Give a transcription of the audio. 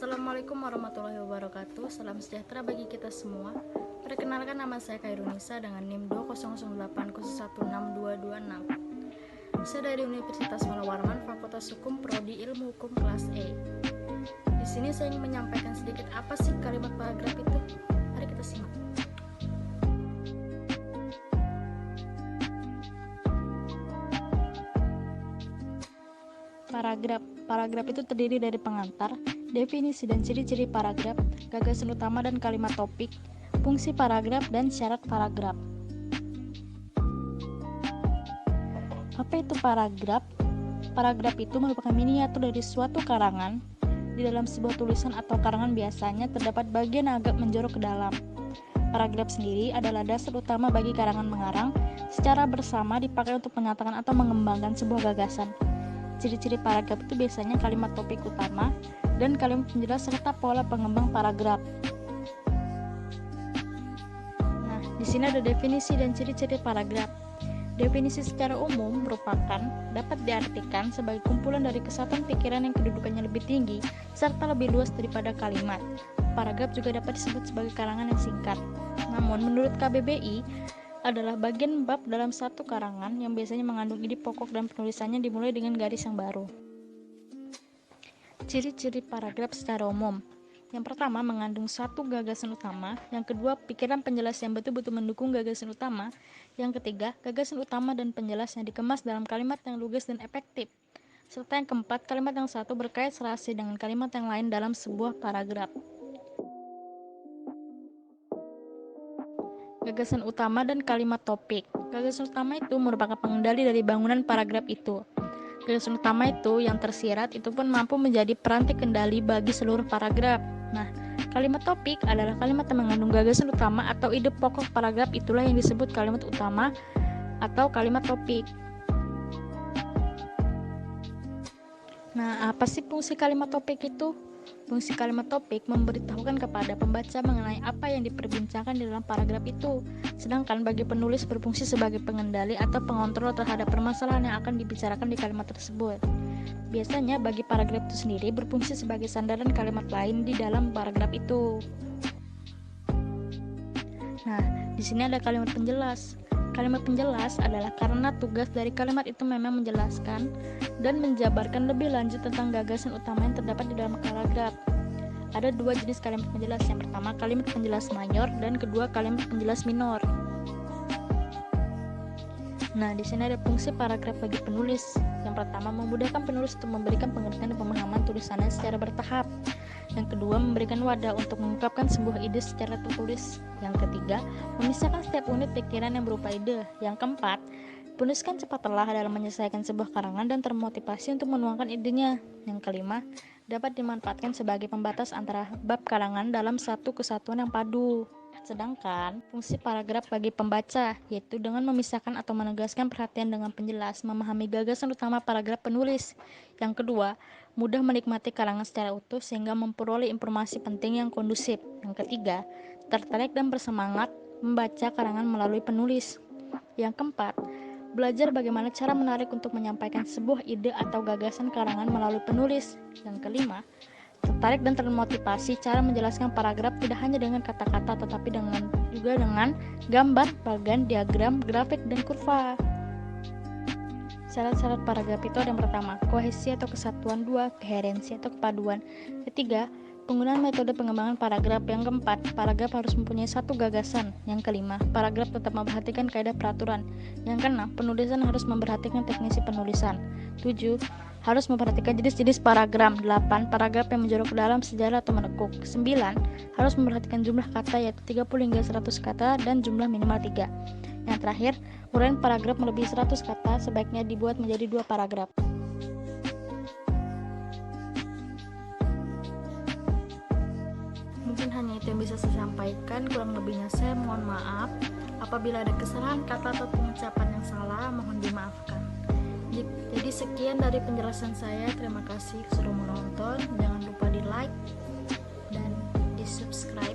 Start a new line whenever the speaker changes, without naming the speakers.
Assalamualaikum warahmatullahi wabarakatuh. Salam sejahtera bagi kita semua. Perkenalkan, nama saya Khairunisa dengan NIM 20080162226. Saya dari Universitas Mula Warman, Fakultas Hukum, Prodi Ilmu Hukum kelas E. Di sini saya ingin menyampaikan sedikit apa sih kalimat paragraf itu. Mari kita simak.
Paragraf itu terdiri dari pengantar, definisi dan ciri-ciri paragraf, gagasan utama dan kalimat topik, fungsi paragraf, dan syarat paragraf. Apa itu paragraf? Paragraf itu merupakan miniatur dari suatu karangan. Di dalam sebuah tulisan atau karangan biasanya terdapat bagian yang agak menjorok ke dalam. Paragraf sendiri adalah dasar utama bagi karangan mengarang, secara bersama dipakai untuk menyatakan atau mengembangkan sebuah gagasan. Ciri-ciri paragraf itu biasanya kalimat topik utama dan kalimat penjelas serta pola pengembang paragraf. Nah, di sini ada definisi dan ciri-ciri paragraf. Definisi secara umum dapat diartikan sebagai kumpulan dari kesatuan pikiran yang kedudukannya lebih tinggi serta lebih luas daripada kalimat. Paragraf juga dapat disebut sebagai karangan yang singkat. Namun, menurut KBBI, adalah bagian bab dalam satu karangan yang biasanya mengandung ide pokok dan penulisannya dimulai dengan garis yang baru. Ciri-ciri paragraf secara umum. Yang pertama, mengandung satu gagasan utama. Yang kedua, pikiran penjelas yang betul-betul mendukung gagasan utama. Yang ketiga, gagasan utama dan penjelas yang dikemas dalam kalimat yang lugas dan efektif. Serta yang keempat, kalimat yang satu berkait serasi dengan kalimat yang lain dalam sebuah paragraf. Gagasan utama dan kalimat topik. Gagasan utama itu merupakan pengendali dari bangunan paragraf itu. Gagasan utama itu yang tersirat itu pun mampu menjadi peranti kendali bagi seluruh paragraf. Nah, kalimat topik adalah kalimat yang mengandung gagasan utama atau ide pokok paragraf, itulah yang disebut kalimat utama atau kalimat topik. Nah, apa sih fungsi kalimat topik itu? Fungsi kalimat topik memberitahukan kepada pembaca mengenai apa yang diperbincangkan di dalam paragraf itu, sedangkan bagi penulis berfungsi sebagai pengendali atau pengontrol terhadap permasalahan yang akan dibicarakan di kalimat tersebut. Biasanya bagi paragraf itu sendiri berfungsi sebagai sandaran kalimat lain di dalam paragraf itu. Nah, di sini ada kalimat penjelas. Kalimat penjelas adalah karena tugas dari kalimat itu memang menjelaskan dan menjabarkan lebih lanjut tentang gagasan utama yang terdapat di dalam paragraf. Ada dua jenis kalimat penjelas. Yang pertama, kalimat penjelas mayor, dan kedua, kalimat penjelas minor. Nah, di sini ada fungsi paragraf bagi penulis. Yang pertama, memudahkan penulis untuk memberikan pengertian dan pemahaman tulisannya secara bertahap. Yang kedua, memberikan wadah untuk mengungkapkan sebuah ide secara tertulis. Yang ketiga, memisahkan setiap unit pikiran yang berupa ide. Yang keempat, penulis kan cepat lelah dalam menyelesaikan sebuah karangan dan termotivasi untuk menuangkan idenya. Yang kelima, dapat dimanfaatkan sebagai pembatas antara bab karangan dalam satu kesatuan yang padu. Sedangkan fungsi paragraf bagi pembaca, yaitu dengan memisahkan atau menegaskan perhatian dengan penjelas, memahami gagasan utama paragraf penulis. Yang kedua, mudah menikmati karangan secara utuh sehingga memperoleh informasi penting yang kondusif. Yang ketiga, tertarik dan bersemangat membaca karangan melalui penulis. Yang keempat, belajar bagaimana cara menarik untuk menyampaikan sebuah ide atau gagasan karangan melalui penulis. Yang kelima, tertarik dan termotivasi cara menjelaskan paragraf tidak hanya dengan kata-kata tetapi juga dengan gambar, bagan, diagram, grafik, dan kurva. Syarat-syarat paragraf itu ada yang pertama, kohesi atau kesatuan, dua, koherensi atau kepaduan, ketiga, penggunaan metode pengembangan paragraf, yang keempat, paragraf harus mempunyai satu gagasan, yang kelima, paragraf tetap memperhatikan kaidah peraturan, yang keenam, penulisan harus memperhatikan teknisi penulisan, 7, harus memperhatikan jenis-jenis paragraf, 8, paragraf yang menjorok ke dalam sejarah atau menekuk, 9, harus memperhatikan jumlah kata yaitu 30 hingga 100 kata dan jumlah minimal 3. Yang terakhir, uraian paragraf melebihi 100 kata sebaiknya dibuat menjadi 2 paragraf.
Mungkin hanya itu yang bisa saya sampaikan, kurang lebihnya saya mohon maaf. Apabila ada kesalahan kata atau pengucapan yang salah, mohon dimaafkan. Jadi sekian dari penjelasan saya, terima kasih sudah menonton, jangan lupa di like dan di subscribe.